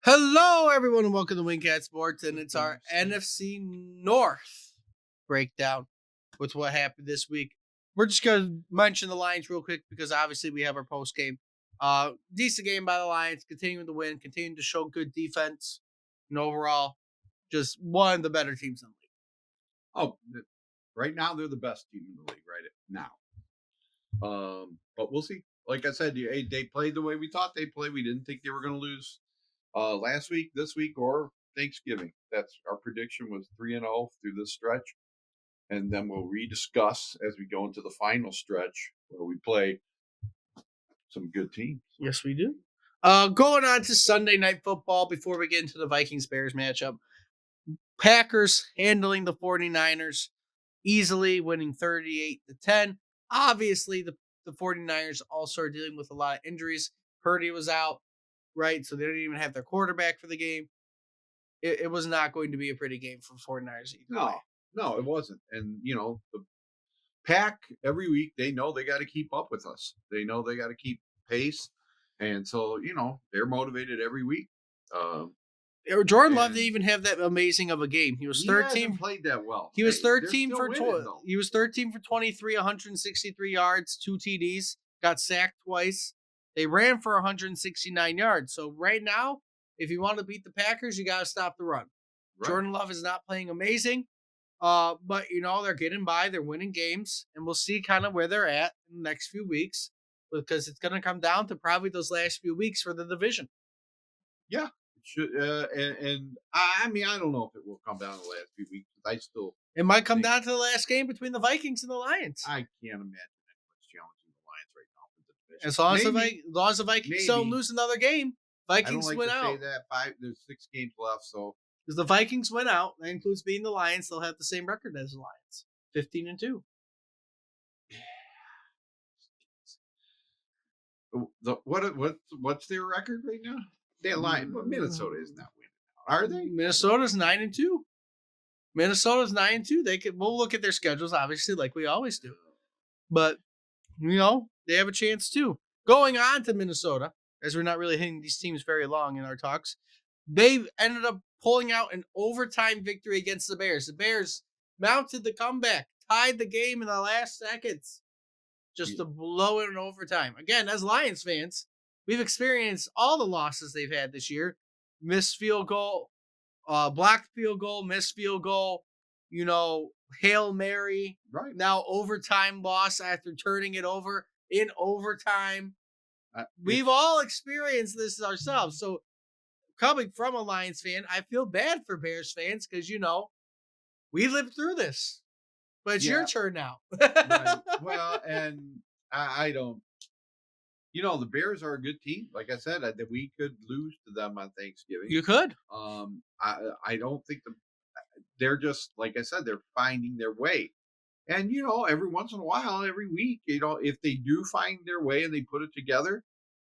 Hello, everyone, and welcome to Wingcat Sports, and it's our NFC North breakdown with what happened this week. We're just going to mention the Lions real quick because obviously we have our post game. Decent game by the Lions, continuing to win, continuing to show good defense, and overall, just one of the better teams in the league. Oh, right now they're the best team in the league right now. But we'll see. Like I said, they played the way we thought they played. We didn't think they were going to lose last week, this week, or Thanksgiving. That's our prediction was 3-0 through this stretch, and then we'll rediscuss as we go into the final stretch where we play some good teams. Yes, we do. Going on to Sunday Night Football before we get into the Vikings-Bears matchup. Packers handling the 49ers easily, winning 38-10. Obviously, the 49ers also are dealing with a lot of injuries. Purdy was out, right? So they didn't even have their quarterback for the game. It was not going to be a pretty game for 49ers either. No, it wasn't. And, the Pack every week, they know they got to keep up with us. They know they got to keep pace. And so, they're motivated every week. Jordan Love didn't even have that amazing of a game. He was 13. He hasn't played that well. He was 13 for 20. He was 13 for 23, 163 yards, 2 TDs. Got sacked twice. They ran for 169 yards. So right now, if you want to beat the Packers, you got to stop the run. Right. Jordan Love is not playing amazing, but they're getting by. They're winning games, and we'll see kind of where they're at in the next few weeks because it's going to come down to probably those last few weeks for the division. Yeah. Should and I mean I don't know if it will come down to the last few weeks. It might come down to the last game between the Vikings and the Lions. I can't imagine anyone's challenging the Lions right now for the division. As long as the Vikings don't lose another game, Vikings win out. There's 6 games left, so because the Vikings win out, that includes beating the Lions. They'll have the same record as the Lions, 15-2. What's their record right now? They're lying, but Minnesota is not winning. Are they? Minnesota's 9-2. Minnesota's 9-2. We'll look at their schedules, obviously, like we always do. But they have a chance too. Going on to Minnesota, as we're not really hitting these teams very long in our talks, they ended up pulling out an overtime victory against the Bears. The Bears mounted the comeback, tied the game in the last seconds, just to blow it in overtime. Again, as Lions fans, we've experienced all the losses they've had this year. Missed field goal, blocked field goal, missed field goal, Hail Mary. Right. Now overtime loss after turning it over in overtime. We've all experienced this ourselves. So coming from a Lions fan, I feel bad for Bears fans because, we lived through this. But it's your turn now. Right. Well, and I don't. The Bears are a good team. Like I said, that we could lose to them on Thanksgiving. You could. I don't think they're just, like I said, they're finding their way. And, every once in a while, every week, if they do find their way and they put it together,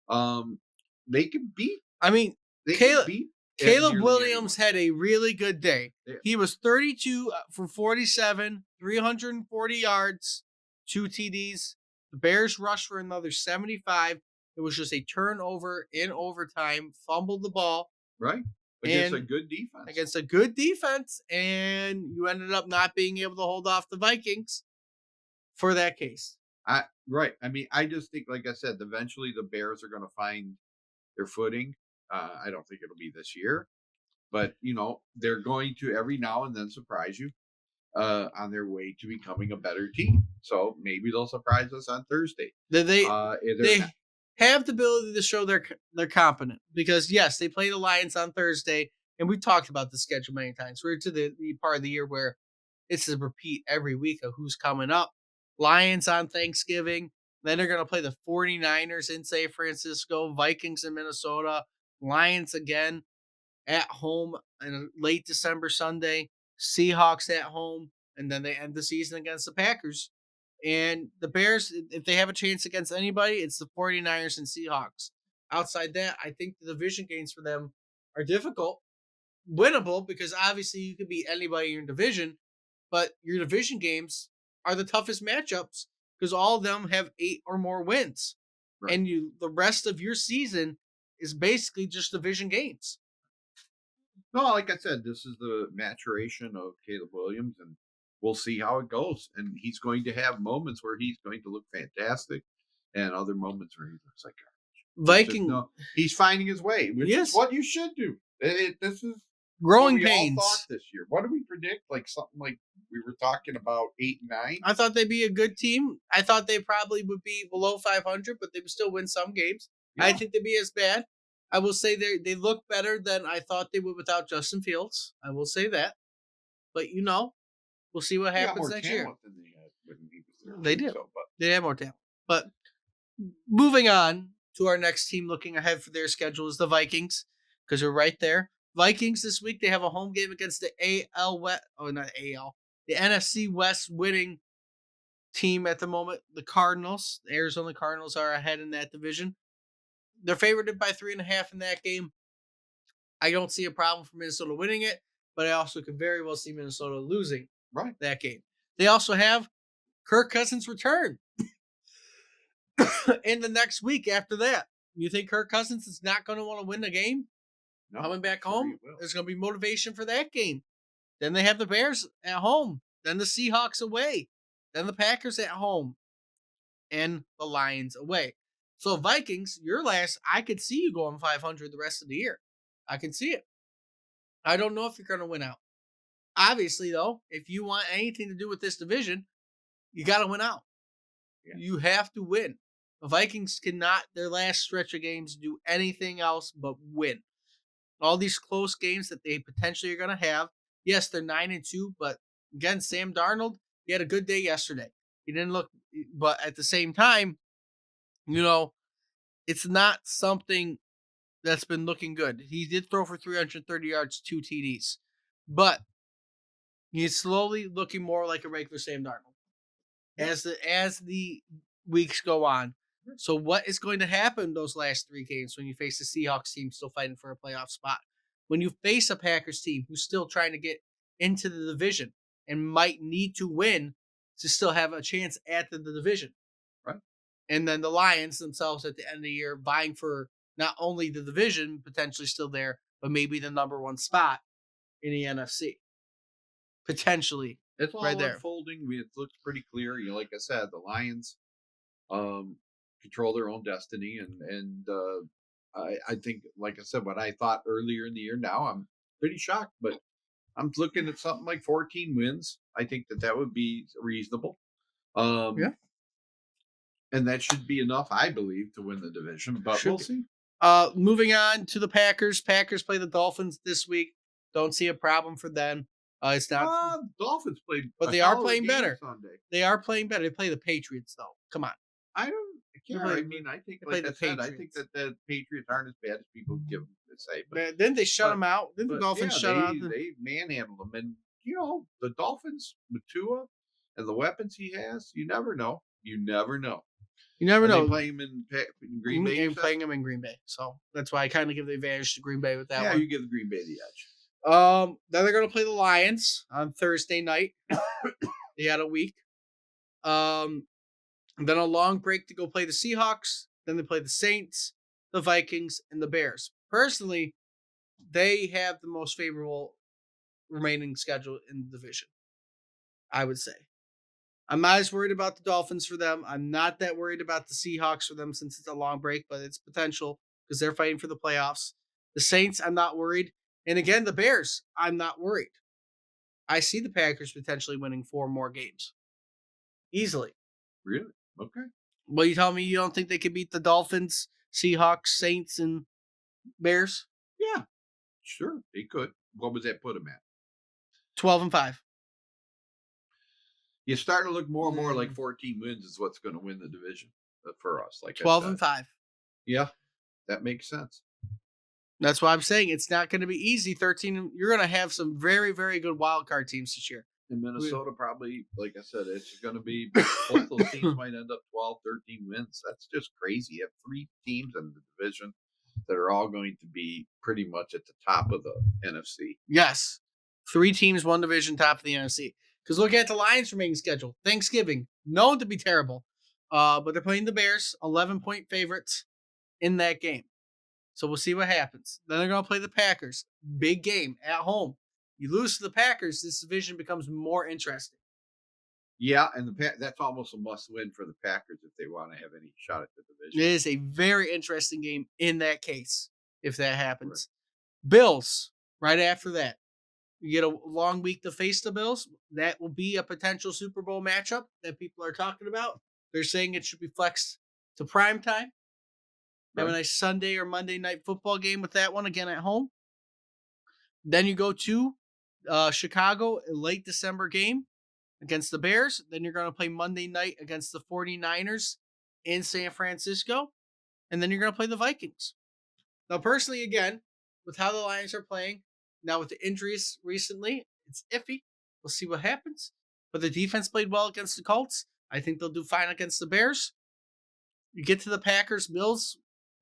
they can beat. I mean, Caleb Williams had a really good day. Yeah. He was 32 for 47, 340 yards, 2 TDs. The Bears rushed for another 75. It was just a turnover in overtime, fumbled the ball. Right. Against a good defense. And you ended up not being able to hold off the Vikings for that case. Right. I mean, I just think, like I said, eventually the Bears are going to find their footing. I don't think it'll be this year. But, they're going to every now and then surprise you. On their way to becoming a better team. So maybe they'll surprise us on Thursday. They have the ability to show they're competent because, yes, they play the Lions on Thursday, and we've talked about the schedule many times. We're to the part of the year where it's a repeat every week of who's coming up. Lions on Thanksgiving. Then they're going to play the 49ers in San Francisco, Vikings in Minnesota, Lions again at home on late December Sunday. Seahawks at home, and then they end the season against the Packers. And the Bears, if they have a chance against anybody, it's the 49ers and Seahawks. Outside that, I think the division games for them are difficult, winnable, because obviously you could beat anybody in your division, but your division games are the toughest matchups because all of them have 8 or more wins. Right. And the rest of your season is basically just division games. No, like I said, this is the maturation of Caleb Williams, and we'll see how it goes. And he's going to have moments where he's going to look fantastic, and other moments where he looks like garbage. Viking. He's finding his way, which is what you should do. This is growing what we pains. all thought this year. What do we predict? Like something like we were talking about 8 and 9. I thought they'd be a good team. I thought they probably would be below 500, but they would still win some games. Yeah. I think they'd be as bad. I will say they look better than I thought they would without Justin Fields. I will say that. But we'll see what happens next year. They did. So, they have more talent. But moving on to our next team looking ahead for their schedule is the Vikings, because we're right there. Vikings this week, they have a home game against the AL West. Oh, not AL. The NFC West winning team at the moment, the Cardinals. The Arizona Cardinals are ahead in that division. They're favored by 3.5 in that game. I don't see a problem for Minnesota winning it, but I also could very well see Minnesota losing that game. They also have Kirk Cousins return in the next week after that. You think Kirk Cousins is not going to want to win the game? No, coming back home, there's going to be motivation for that game. Then they have the Bears at home. Then the Seahawks away. Then the Packers at home. And the Lions away. So Vikings, your last, I could see you going 500 the rest of the year. I can see it. I don't know if you're going to win out. Obviously, though, if you want anything to do with this division, you got to win out. Yeah. You have to win. The Vikings cannot, their last stretch of games, do anything else but win. All these close games that they potentially are going to have. Yes, they're 9-2, but again, Sam Darnold, he had a good day yesterday. He didn't look, but at the same time, it's not something that's been looking good. He did throw for 330 yards, 2 TDs, but he's slowly looking more like a regular Sam Darnold as the weeks go on. So what is going to happen those last 3 games when you face the Seahawks team still fighting for a playoff spot? When you face a Packers team who's still trying to get into the division and might need to win to still have a chance at the division. Right. And then the Lions themselves at the end of the year vying for not only the division potentially still there, but maybe the number 1 spot in the NFC. Potentially. It's all right unfolding. It looks pretty clear. Like I said, the Lions control their own destiny, and I think, like I said, what I thought earlier in the year, now I'm pretty shocked, but I'm looking at something like 14 wins. I think that would be reasonable. Yeah. And that should be enough, I believe, to win the division, but we'll see. Moving on to the Packers. Packers play the Dolphins this week. Don't see a problem for them. It's not. Dolphins played, but they are playing better. Sunday. They are playing better. They play the Patriots, though. Come on. I think, like I said, I think that the Patriots aren't as bad as people give them to say. But then they shut them out. Then the Dolphins shut out. They manhandle them, and the Dolphins with Tua and the weapons he has, you never know. You never know. You never know. They play him in Green Bay. And playing him in Green Bay, so that's why I kind of give the advantage to Green Bay with that one. Yeah, you give the Green Bay the edge. Then they're going to play the Lions on Thursday night. They had a week. Then a long break to go play the Seahawks. Then they play the Saints, the Vikings, and the Bears. Personally, they have the most favorable remaining schedule in the division, I would say. I'm not as worried about the Dolphins for them. I'm not that worried about the Seahawks for them since it's a long break, but it's potential because they're fighting for the playoffs. The Saints, I'm not worried. And again, the Bears, I'm not worried. I see the Packers potentially winning 4 more games. Easily. Really? Okay. Well, you tell me you don't think they could beat the Dolphins, Seahawks, Saints, and Bears? Yeah. Sure, they could. What would that put them at? 12-5. You start to look more and more like 14 wins is what's going to win the division for us. Like 12-5. Yeah, that makes sense. That's why I'm saying it's not going to be easy. 13. You're going to have some very, very good wild card teams this year. In Minnesota, probably, like I said, it's going to be both those teams might end up 12, 13 wins. That's just crazy. You have 3 teams in the division that are all going to be pretty much at the top of the NFC. Yes. 3 teams, 1 division, top of the NFC. Because look at the Lions' remaining schedule. Thanksgiving, known to be terrible. But they're playing the Bears, 11-point favorites in that game. So we'll see what happens. Then they're going to play the Packers. Big game at home. You lose to the Packers, this division becomes more interesting. Yeah, and that's almost a must-win for the Packers if they want to have any shot at the division. It is a very interesting game in that case, if that happens. Right. Bills, right after that. You get a long week to face the Bills. That will be a potential Super Bowl matchup that people are talking about. They're saying it should be flexed to prime time. Right. Have a nice Sunday or Monday night football game with that one again at home. Then you go to Chicago, a late December game against the Bears. Then you're going to play Monday night against the 49ers in San Francisco. And then you're going to play the Vikings. Now, personally, again, with how the Lions are playing, now with the injuries recently, it's iffy. We'll see what happens. But the defense played well against the Colts. I think they'll do fine against the Bears. You get to the Packers, Bills,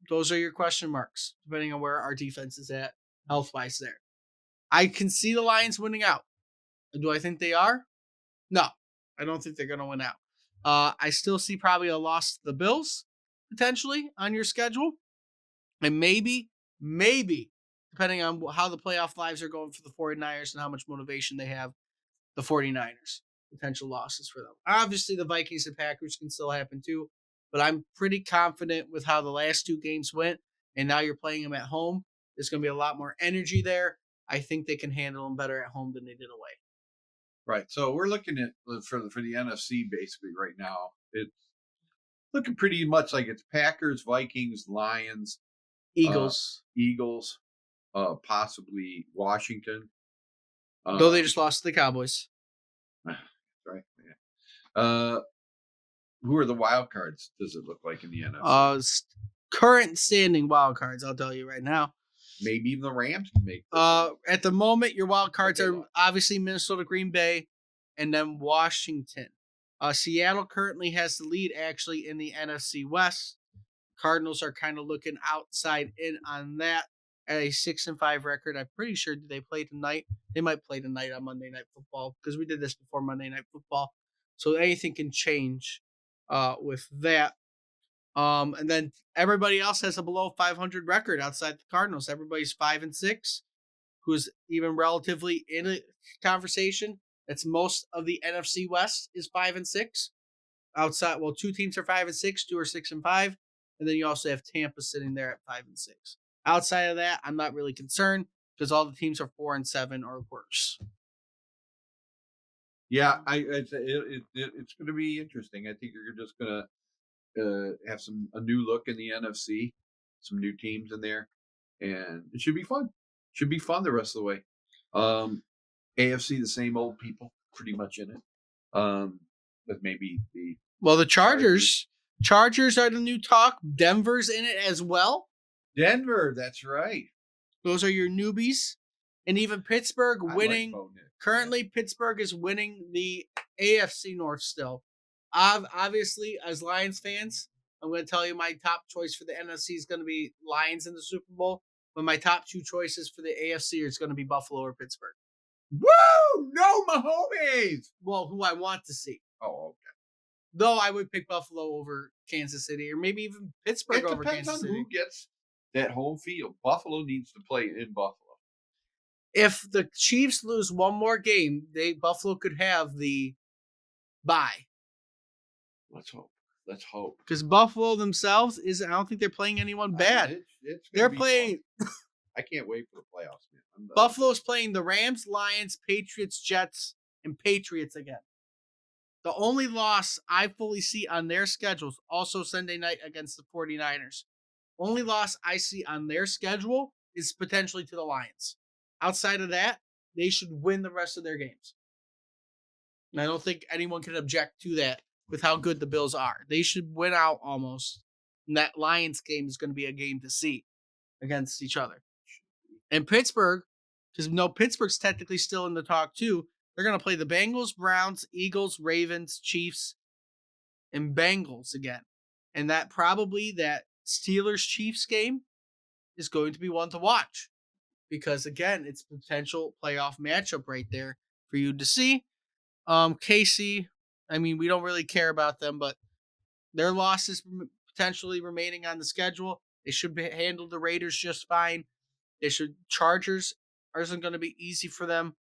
those are your question marks, depending on where our defense is at health-wise there. I can see the Lions winning out. Do I think they are? No, I don't think they're going to win out. I still see probably a loss to the Bills, potentially, on your schedule. And maybe, depending on how the playoff lives are going for the 49ers and how much motivation they have, the 49ers, potential losses for them. Obviously, the Vikings and Packers can still happen too, but I'm pretty confident with how the last two games went, and now you're playing them at home. There's going to be a lot more energy there. I think they can handle them better at home than they did away. Right. So we're looking at for the NFC basically right now. It's looking pretty much like it's Packers, Vikings, Lions, Eagles, possibly Washington. Though they just lost to the Cowboys. Right. Yeah. Who are the wild cards? Does it look like in the NFC? Current standing wild cards, I'll tell you right now. Maybe even the Rams can make. At the moment, your wild cards are obviously Minnesota, Green Bay, and then Washington. Seattle currently has the lead actually in the NFC West. Cardinals are kind of looking outside in on that at a 6-5 record. I'm pretty sure they play tonight. They might play tonight on Monday Night Football because we did this before Monday Night Football. So anything can change with that. And then everybody else has a below 500 record outside the Cardinals. Everybody's 5-6, who's even relatively in a conversation. That's most of the NFC West is 5-6. Outside, well, two teams are 5-6, two are 6-5, and then you also have Tampa sitting there at 5-6. Outside of that, I'm not really concerned because all the teams are 4-7 or worse. Yeah, it's going to be interesting. I think you're just going to have a new look in the NFC, some new teams in there, and it should be fun. Should be fun the rest of the way. AFC, the same old people, pretty much in it. But maybe the Chargers are the new talk. Denver's in it as well. Denver, that's right. Those are your newbies, and even Pittsburgh winning. Currently, Pittsburgh is winning the AFC North still. Obviously, as Lions fans, I'm going to tell you my top choice for the NFC is going to be Lions in the Super Bowl, but my top two choices for the AFC is going to be Buffalo or Pittsburgh. Woo! No Mahomes! Well, who I want to see. Oh, okay. Though I would pick Buffalo over Kansas City, or maybe even Pittsburgh over Kansas City. Who gets that home field. Buffalo needs to play in Buffalo. If the Chiefs lose one more game, Buffalo could have the bye. Let's hope. Because Buffalo themselves I don't think they're playing anyone bad. They're playing. I can't wait for the playoffs, man. Buffalo's playing the Rams, Lions, Patriots, Jets, and Patriots again. The only loss I fully see on their schedules, also Sunday night against the 49ers. Only loss I see on their schedule is potentially to the Lions. Outside of that, they should win the rest of their games. And I don't think anyone can object to that with how good the Bills are. They should win out almost. And that Lions game is going to be a game to see against each other. And Pittsburgh, because Pittsburgh's technically still in the talk too, they're going to play the Bengals, Browns, Eagles, Ravens, Chiefs, and Bengals again. And that Steelers-Chiefs game is going to be one to watch. Because, again, it's a potential playoff matchup right there for you to see. KC, I mean, we don't really care about them, but their loss is potentially remaining on the schedule. They should handle the Raiders just fine. Chargers isn't going to be easy for them.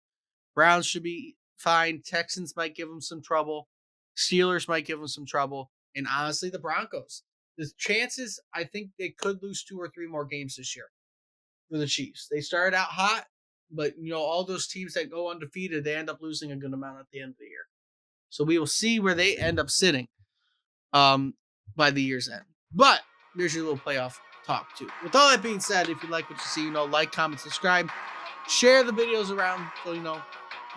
Browns should be fine. Texans might give them some trouble. Steelers might give them some trouble. And honestly, the Broncos. The chances, I think they could lose 2 or 3 more games this year for the Chiefs. They started out hot, but all those teams that go undefeated, they end up losing a good amount at the end of the year. So we will see where they end up sitting by the year's end. But there's your little playoff talk too. With all that being said, if you like what you see, like, comment, subscribe, share the videos around so you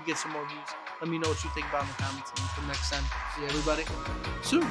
get some more views. Let me know what you think about in the comments. And until next time, see everybody soon.